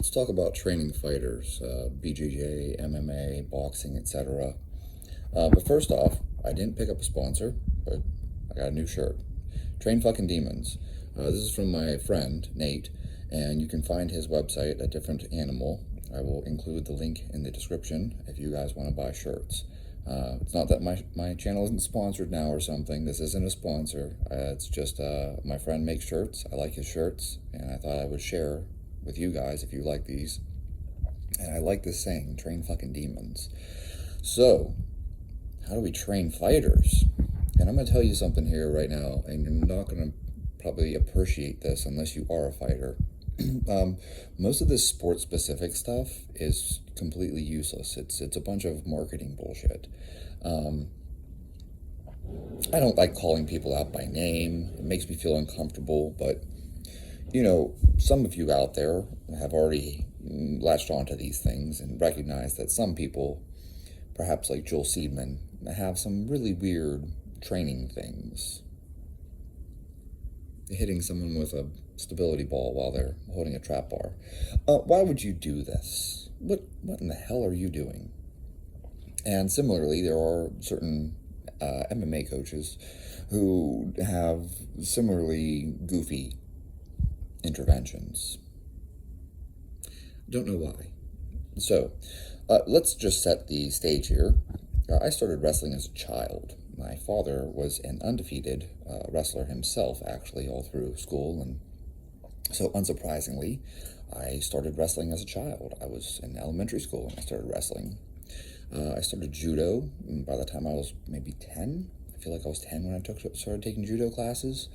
Let's talk about training fighters, BJJ, MMA, boxing, etc. But first off, I didn't pick up a sponsor, but I got a new shirt. Train fucking demons. This is from my friend, Nate, and you can find his website, A Different Animal. I will include the link in the description if you guys want to buy shirts. It's not that my channel isn't sponsored now or something. This isn't a sponsor. It's just my friend makes shirts. I like his shirts, and I thought I would share with you guys if you like these. And I like this saying, train fucking demons. So, how do we train fighters? And I'm going to tell you something here right now, and you're not going to probably appreciate this unless you are a fighter. Most of this sports-specific stuff is completely useless. It's a bunch of marketing bullshit. I don't like calling people out by name. It makes me feel uncomfortable, but some of you out there have already latched onto these things and recognized that some people, perhaps like Joel Seedman, have some really weird training things. Hitting someone with a stability ball while they're holding a trap bar. Why would you do this? What in the hell are you doing? And similarly, there are certain MMA coaches who have similarly goofy interventions. Don't know why. So, let's just set the stage here. I started wrestling as a child. My father was an undefeated wrestler himself, actually, all through school, and so unsurprisingly, I started wrestling as a child. I was in elementary school when I started wrestling. I started judo by the time I was maybe 10. I feel like I was 10 when I started taking judo classes.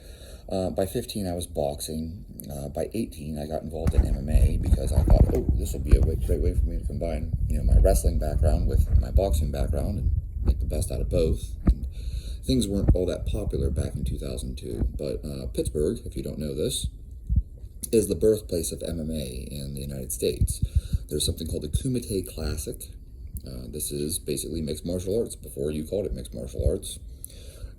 By 15, I was boxing. By 18, I got involved in MMA because I thought, this will be a great way for me to combine, my wrestling background with my boxing background and make the best out of both. And things weren't all that popular back in 2002. But Pittsburgh, if you don't know this, is the birthplace of MMA in the United States. There's something called the Kumite Classic. This is basically mixed martial arts before you called it mixed martial arts.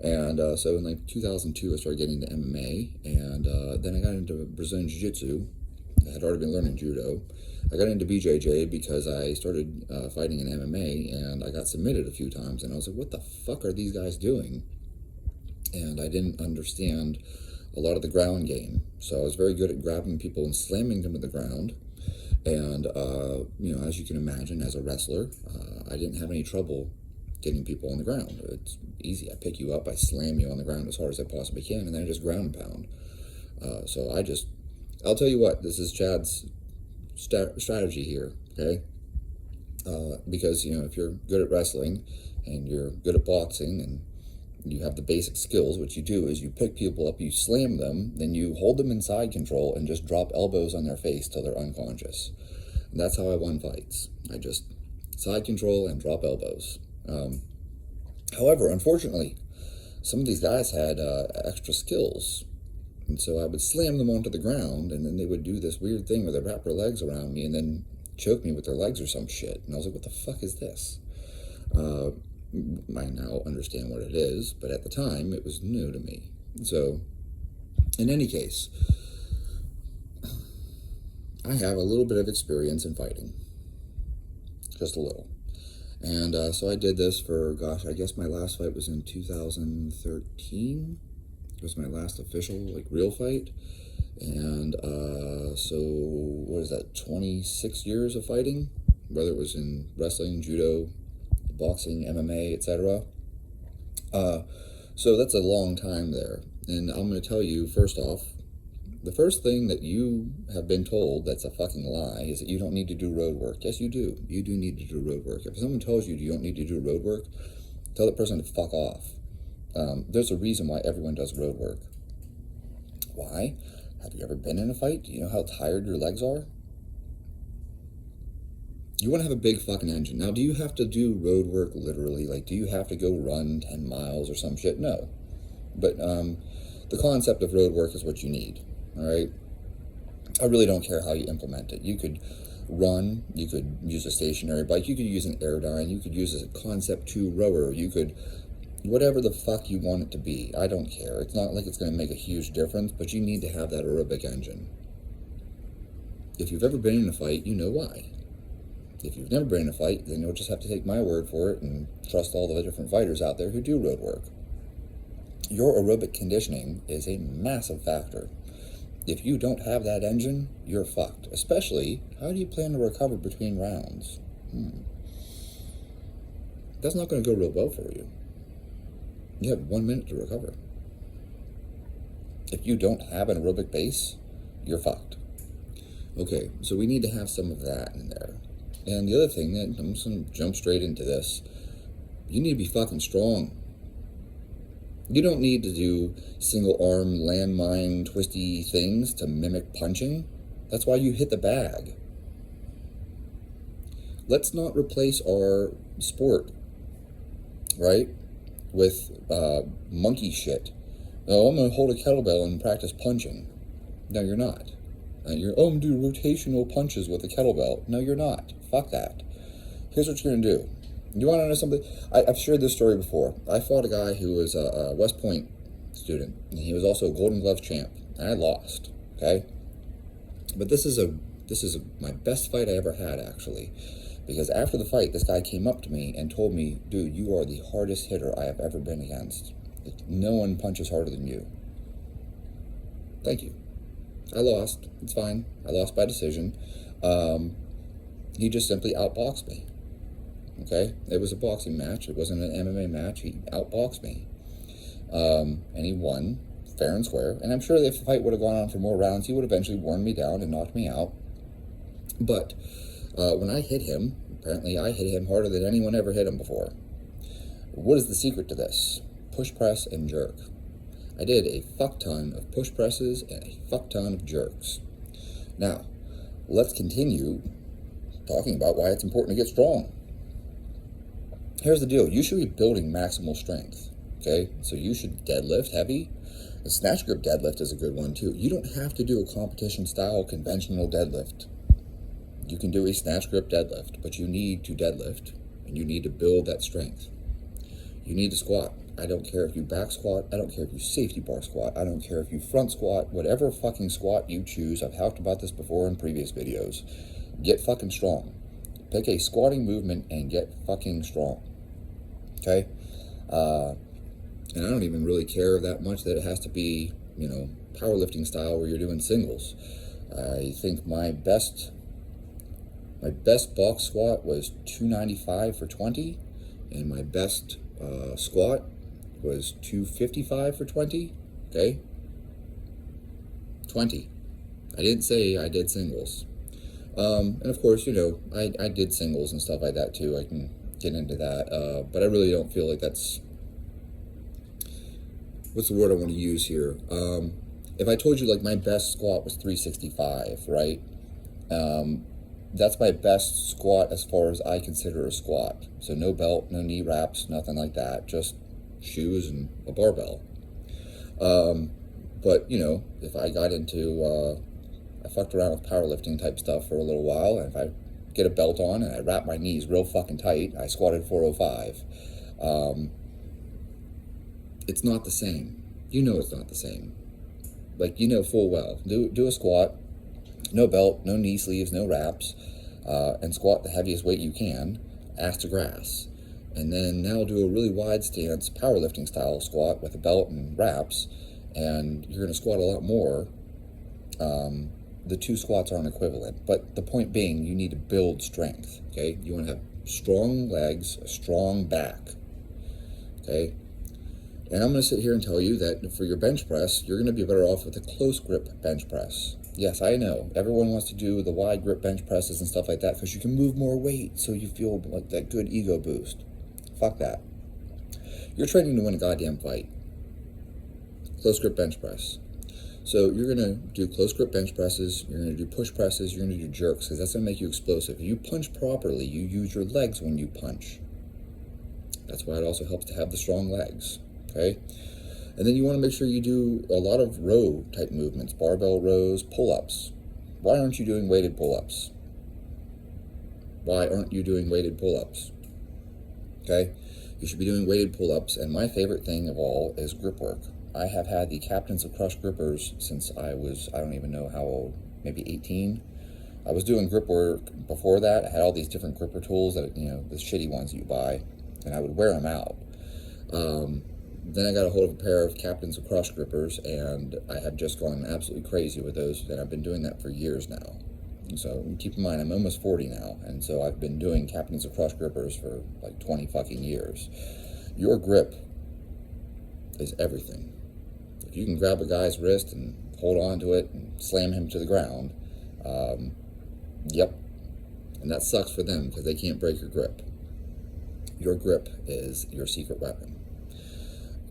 And so in 2002, I started getting into MMA, and then I got into Brazilian Jiu-Jitsu. I had already been learning judo. I got into BJJ because I started fighting in MMA, and I got submitted a few times, and I was like, what the fuck are these guys doing? And I didn't understand a lot of the ground game. So I was very good at grabbing people and slamming them to the ground. And, as you can imagine, as a wrestler, I didn't have any trouble getting people on the ground. It's easy. I pick you up, I slam you on the ground as hard as I possibly can, and then I just ground and pound. I'll tell you what, this is Chad's strategy here, okay? Because, if you're good at wrestling and you're good at boxing and you have the basic skills, what you do is you pick people up, you slam them, then you hold them in side control and just drop elbows on their face till they're unconscious. And that's how I won fights. I just side control and drop elbows. However, unfortunately, some of these guys had extra skills. And so I would slam them onto the ground, and then they would do this weird thing where they'd wrap their legs around me and then choke me with their legs or some shit. And I was like, what the fuck is this? I now understand what it is, but at the time, it was new to me. So, in any case, I have a little bit of experience in fighting. Just a little. And so I did this for, I guess my last fight was in 2013. It was my last official, real fight. And so, what is that, 26 years of fighting? Whether it was in wrestling, judo, boxing, MMA, etc. So that's a long time there. And I'm going to tell you, first off, the first thing that you have been told that's a fucking lie is that you don't need to do road work. Yes, you do. You do need to do road work. If someone tells you you don't need to do road work, tell that person to fuck off. There's a reason why everyone does road work. Why? Have you ever been in a fight? Do you know how tired your legs are? You want to have a big fucking engine. Now, do you have to do road work literally? Do you have to go run 10 miles or some shit? No. But the concept of road work is what you need. All right? I really don't care how you implement it. You could run, you could use a stationary bike, you could use an Airdyne, you could use a Concept 2 rower, you could, whatever the fuck you want it to be. I don't care. It's not like it's going to make a huge difference, but you need to have that aerobic engine. If you've ever been in a fight, you know why. If you've never been in a fight, then you'll just have to take my word for it and trust all the different fighters out there who do road work. Your aerobic conditioning is a massive factor. If you don't have that engine, you're fucked. Especially, how do you plan to recover between rounds? That's not going to go real well for you. You have 1 minute to recover. If you don't have an aerobic base, you're fucked. Okay, so we need to have some of that in there. And the other thing, that I'm just going to jump straight into this, you need to be fucking strong. You don't need to do single arm landmine twisty things to mimic punching. That's why you hit the bag. Let's not replace our sport, right, with monkey shit. Oh, I'm going to hold a kettlebell and practice punching. No, you're not. I'm going to do rotational punches with a kettlebell. No, you're not. Fuck that. Here's what you're going to do. You want to know something? I've shared this story before. I fought a guy who was a West Point student, and he was also a Golden Gloves champ, and I lost, okay? But this is my best fight I ever had, actually, because after the fight, this guy came up to me and told me, dude, you are the hardest hitter I have ever been against. No one punches harder than you. Thank you. I lost. It's fine. I lost by decision. He just simply outboxed me. Okay? It was a boxing match. It wasn't an MMA match. He outboxed me. And he won fair and square. And I'm sure if the fight would have gone on for more rounds, he would eventually worn me down and knocked me out. But when I hit him, apparently I hit him harder than anyone ever hit him before. What is the secret to this? Push, press, and jerk. I did a fuck ton of push presses and a fuck ton of jerks. Now, let's continue talking about why it's important to get strong. Here's the deal. You should be building maximal strength, okay? So you should deadlift heavy. The snatch grip deadlift is a good one, too. You don't have to do a competition-style conventional deadlift. You can do a snatch grip deadlift, but you need to deadlift, and you need to build that strength. You need to squat. I don't care if you back squat. I don't care if you safety bar squat. I don't care if you front squat. Whatever fucking squat you choose. I've talked about this before in previous videos. Get fucking strong. Pick a squatting movement and get fucking strong. Okay? And I don't even really care that much that it has to be, powerlifting style where you're doing singles. I think my best box squat was 295 for 20, and my best squat was 255 for 20. Okay? 20. I didn't say I did singles. And of course, I did singles and stuff like that too. I can get into that. But I really don't feel like that's, what's the word I want to use here? If I told you like my best squat was 365, right? That's my best squat as far as I consider a squat. So no belt, no knee wraps, nothing like that. Just shoes and a barbell. But, if I got into, I fucked around with powerlifting type stuff for a little while, and if I get a belt on and I wrap my knees real fucking tight, I squatted 405. It's not the same. It's not the same. Like, full well. Do a squat, no belt, no knee sleeves, no wraps, and squat the heaviest weight you can, ass to grass. And then now do a really wide stance, powerlifting style squat with a belt and wraps, and you're going to squat a lot more. The two squats aren't equivalent, but the point being, you need to build strength, okay? You want to have strong legs, a strong back, okay? And I'm going to sit here and tell you that for your bench press, you're going to be better off with a close grip bench press. Yes, I know. Everyone wants to do the wide grip bench presses and stuff like that because you can move more weight, so you feel like that good ego boost. Fuck that. You're training to win a goddamn fight. Close grip bench press. So you're going to do close grip bench presses, you're going to do push presses, you're going to do jerks, because that's going to make you explosive. If you punch properly, you use your legs when you punch. That's why it also helps to have the strong legs, okay? And then you want to make sure you do a lot of row type movements, barbell rows, pull-ups. Why aren't you doing weighted pull-ups? Why aren't you doing weighted pull-ups? Okay? You should be doing weighted pull-ups, and my favorite thing of all is grip work. I have had the Captains of Crush grippers since I was, I don't even know how old, maybe 18. I was doing grip work before that. I had all these different gripper tools that, the shitty ones you buy, and I would wear them out. Then I got a hold of a pair of Captain's Crush grippers, and I have just gone absolutely crazy with those, and I've been doing that for years now. So keep in mind, I'm almost 40 now, and so I've been doing Captain's Crush grippers for like 20 fucking years. Your grip is everything. If you can grab a guy's wrist and hold on to it and slam him to the ground, yep. And that sucks for them because they can't break your grip. Your grip is your secret weapon.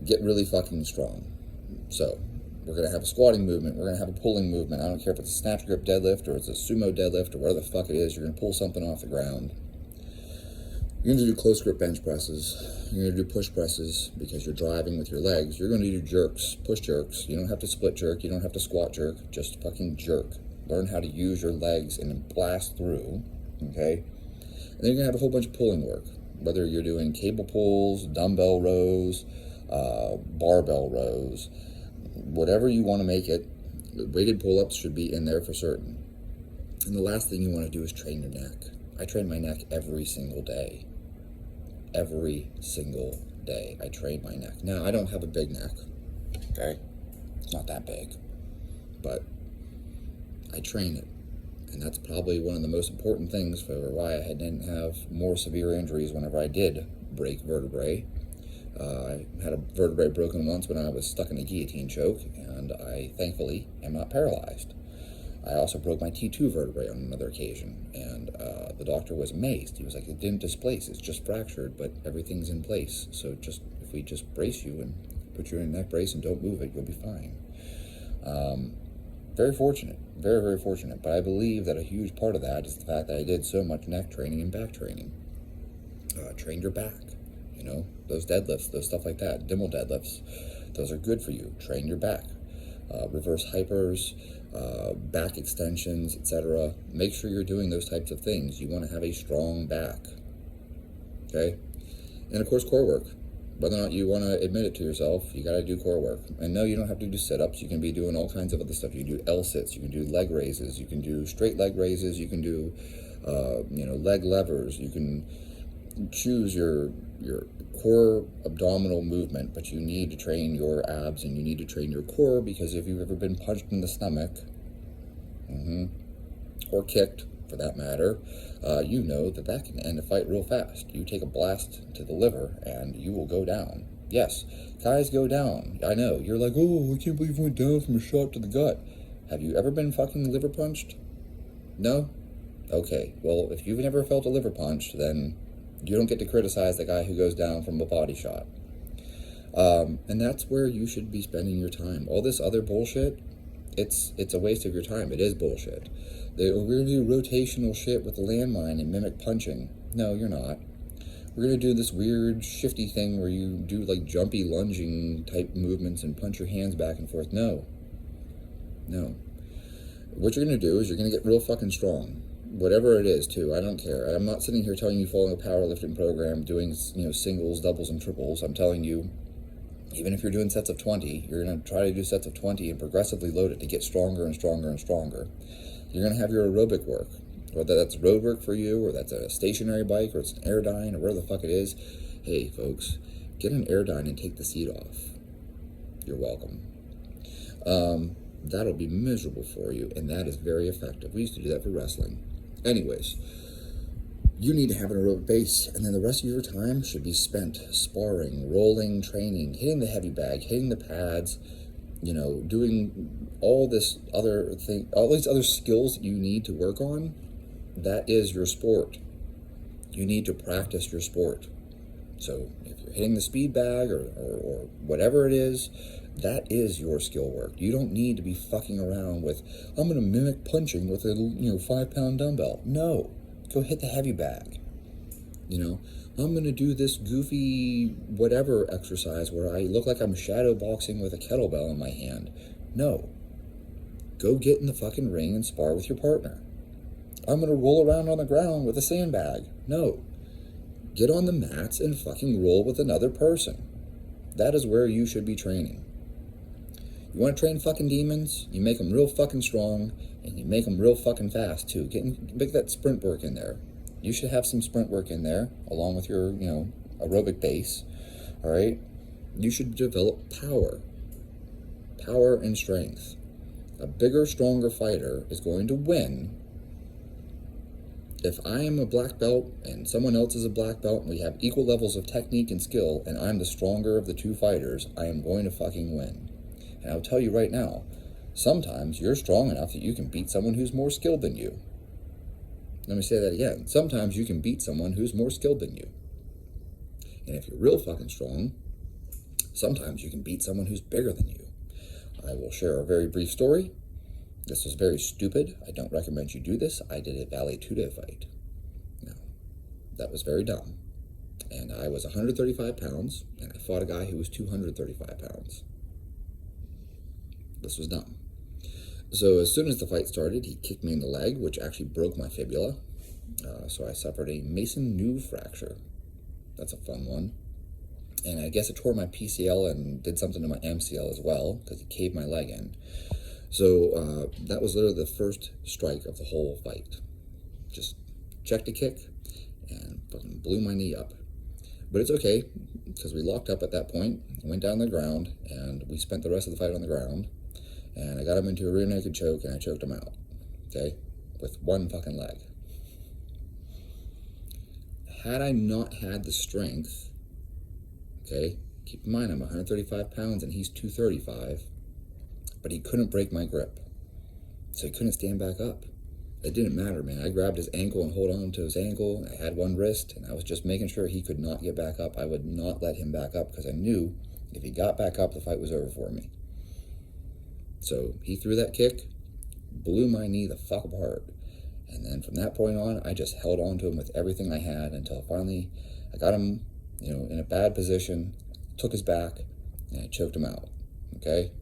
Get really fucking strong. So, we're going to have a squatting movement. We're going to have a pulling movement. I don't care if it's a snatch grip deadlift or it's a sumo deadlift or whatever the fuck it is. You're going to pull something off the ground. You're going to do close grip bench presses. You're going to do push presses because you're driving with your legs. You're going to do jerks, push jerks. You don't have to split jerk. You don't have to squat jerk. Just fucking jerk. Learn how to use your legs and blast through. Okay? And then you're going to have a whole bunch of pulling work. Whether you're doing cable pulls, dumbbell rows, barbell rows, whatever you want to make it, weighted pull-ups should be in there for certain. And the last thing you want to do is train your neck. I train my neck every single day. Every single day I train my neck. Now, I don't have a big neck, okay? It's not that big, but I train it. And that's probably one of the most important things for why I didn't have more severe injuries whenever I did break vertebrae. I had a vertebrae broken once when I was stuck in a guillotine choke, and I thankfully am not paralyzed. I also broke my T2 vertebrae on another occasion, and the doctor was amazed. He was like, it didn't displace, it's just fractured, but everything's in place. So if we just brace you and put you in a neck brace and don't move it, you'll be fine. Very fortunate, very, very fortunate. But I believe that a huge part of that is the fact that I did so much neck training and back training. Trained your back. Those deadlifts, those stuff like that, Dimmel deadlifts, those are good for you. Train your back. Reverse hypers, back extensions, etc. Make sure you're doing those types of things. You want to have a strong back. Okay? And of course, core work. Whether or not you want to admit it to yourself, you got to do core work. And no, you don't have to do sit-ups. You can be doing all kinds of other stuff. You can do L-sits. You can do leg raises. You can do straight leg raises. You can do, leg levers. You can choose your core abdominal movement, but you need to train your abs and you need to train your core, because if you've ever been punched in the stomach, or kicked for that matter, you know that can end a fight real fast. You take a blast to the liver and you will go down. Yes, guys go down. I know, you're like, oh, I can't believe I went down from a shot to the gut. Have you ever been fucking liver punched? No? Okay, well, if you've never felt a liver punch, then you don't get to criticize the guy who goes down from a body shot. And that's where you should be spending your time. All this other bullshit, it's a waste of your time. It is bullshit. We're going to do rotational shit with the landmine and mimic punching. No, you're not. We're going to do this weird shifty thing where you do like jumpy lunging type movements and punch your hands back and forth. No. What you're going to do is you're going to get real fucking strong. Whatever it is, too. I don't care. I'm not sitting here telling you following a powerlifting program, doing, singles, doubles, and triples. I'm telling you, even if you're doing sets of 20, you're going to try to do sets of 20 and progressively load it to get stronger and stronger and stronger. You're going to have your aerobic work, whether that's road work for you, or that's a stationary bike, or it's an Airdyne, or whatever the fuck it is. Hey, folks, get an Airdyne and take the seat off. You're welcome. That'll be miserable for you, and that is very effective. We used to do that for wrestling. Anyways, you need to have an aerobic base, and then the rest of your time should be spent sparring, rolling, training, hitting the heavy bag, hitting the pads, doing all this other thing, all these other skills that you need to work on. That is your sport. You need to practice your sport. So if you're hitting the speed bag or whatever it is, that is your skill work. You don't need to be fucking around with, I'm going to mimic punching with a 5-pound dumbbell. No, go hit the heavy bag. I'm going to do this goofy whatever exercise where I look like I'm shadow boxing with a kettlebell in my hand. No, go get in the fucking ring and spar with your partner. I'm going to roll around on the ground with a sandbag. No, get on the mats and fucking roll with another person. That is where you should be training. You want to train fucking demons? You make them real fucking strong, and you make them real fucking fast too. Get that sprint work in there. You should have some sprint work in there, along with your, aerobic base. All right? You should develop power and strength. A bigger, stronger fighter is going to win. If I am a black belt and someone else is a black belt and we have equal levels of technique and skill and I'm the stronger of the two fighters, I am going to fucking win. And I'll tell you right now, sometimes you're strong enough that you can beat someone who's more skilled than you. Let me say that again. Sometimes you can beat someone who's more skilled than you. And if you're real fucking strong, sometimes you can beat someone who's bigger than you. I will share a very brief story. This was very stupid. I don't recommend you do this. I did a Vale Tudo fight. Now, that was very dumb. And I was 135 pounds, and I fought a guy who was 235 pounds. This was dumb. So as soon as the fight started, he kicked me in the leg, which actually broke my fibula. So I suffered a Mason New fracture. That's a fun one. And I guess it tore my PCL and did something to my MCL as well, because he caved my leg in. So that was literally the first strike of the whole fight. Just checked a kick and fucking blew my knee up. But it's okay, because we locked up at that point, went down the ground, and we spent the rest of the fight on the ground. And I got him into a rear naked choke, and I choked him out, okay, with one fucking leg. Had I not had the strength, okay, keep in mind I'm 135 pounds and he's 235, but he couldn't break my grip, so he couldn't stand back up. It didn't matter, man. I grabbed his ankle and hold on to his ankle. I had one wrist, and I was just making sure he could not get back up. I would not let him back up, because I knew if he got back up, the fight was over for me. So he threw that kick, blew my knee the fuck apart. And then from that point on, I just held on to him with everything I had until finally I got him, in a bad position, took his back, and I choked him out, okay?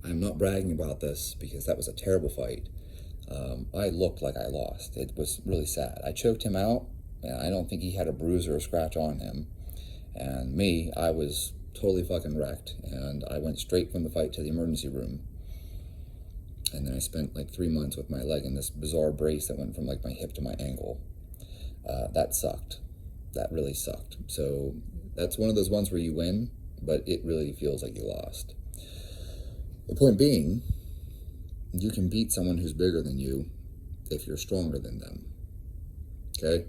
I'm not bragging about this because that was a terrible fight. I looked like I lost. It was really sad. I choked him out, and I don't think he had a bruise or a scratch on him. And me, I was totally fucking wrecked, and I went straight from the fight to the emergency room. And then I spent like 3 months with my leg in this bizarre brace that went from like my hip to my ankle. That sucked. That really sucked. So that's one of those ones where you win, but it really feels like you lost. The point being, you can beat someone who's bigger than you if you're stronger than them, okay?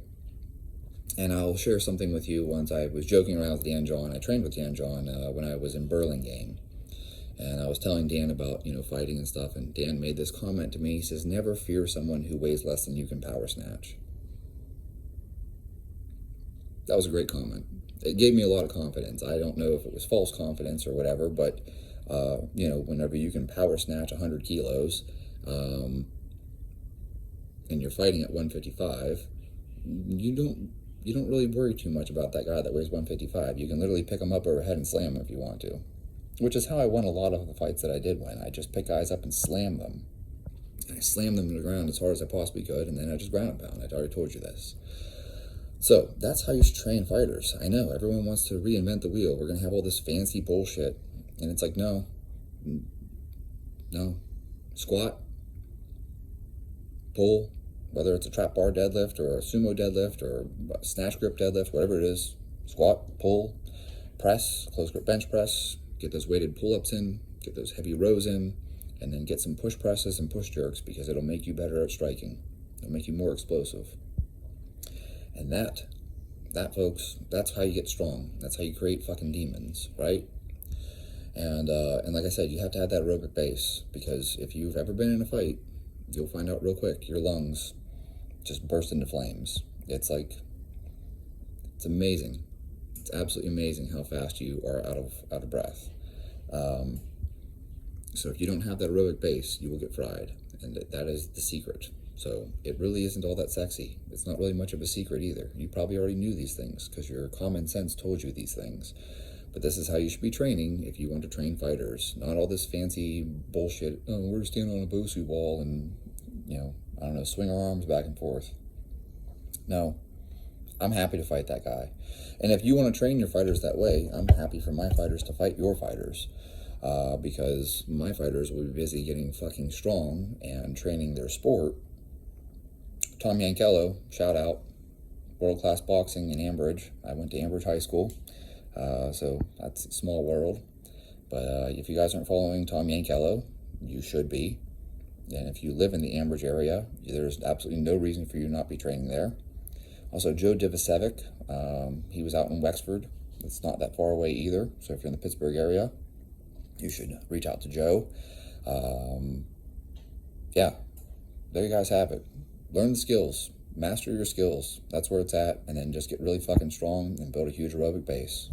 And I'll share something with you. Once I was joking around with Dan John. I trained with Dan John when I was in Burlingame. And I was telling Dan about, fighting and stuff. And Dan made this comment to me. He says, never fear someone who weighs less than you can power snatch. That was a great comment. It gave me a lot of confidence. I don't know if it was false confidence or whatever, but, whenever you can power snatch 100 kilos, and you're fighting at 155, you don't really worry too much about that guy that weighs 155. You can literally pick him up overhead and slam him if you want to, which is how I won a lot of the fights that I did win. I just pick guys up and slam them. And I slammed them to the ground as hard as I possibly could, and then I just ground and pound. I'd already told you this. So that's how you should train fighters. I know everyone wants to reinvent the wheel. We're going to have all this fancy bullshit. And it's like, no. Squat, pull, whether it's a trap bar deadlift or a sumo deadlift or a snatch grip deadlift, whatever it is, squat, pull, press, close grip bench press, get those weighted pull-ups in, get those heavy rows in, and then get some push presses and push jerks, because it'll make you better at striking. It'll make you more explosive. And that, folks, that's how you get strong. That's how you create fucking demons, right? And like I said, you have to have that aerobic base, because if you've ever been in a fight, you'll find out real quick, your lungs just burst into flames. It's amazing. It's absolutely amazing how fast you are out of breath. So if you don't have that aerobic base, you will get fried, and that is the secret. So it really isn't all that sexy. It's not really much of a secret either. You probably already knew these things because your common sense told you these things. But this is how you should be training if you want to train fighters. Not all this fancy bullshit, we're just standing on a Bosu wall and, swing our arms back and forth. No, I'm happy to fight that guy. And if you want to train your fighters that way, I'm happy for my fighters to fight your fighters. because my fighters will be busy getting fucking strong and training their sport. Tom Yankello, shout out, world-class boxing in Ambridge. I went to Ambridge High School, so that's a small world. But if you guys aren't following Tom Yankello, you should be. And if you live in the Ambridge area, there's absolutely no reason for you not be training there. Also, Joe Divacevic, he was out in Wexford. It's not that far away either. So if you're in the Pittsburgh area, you should reach out to Joe. Yeah, there you guys have it. Learn the skills. Master your skills. That's where it's at. And then just get really fucking strong and build a huge aerobic base.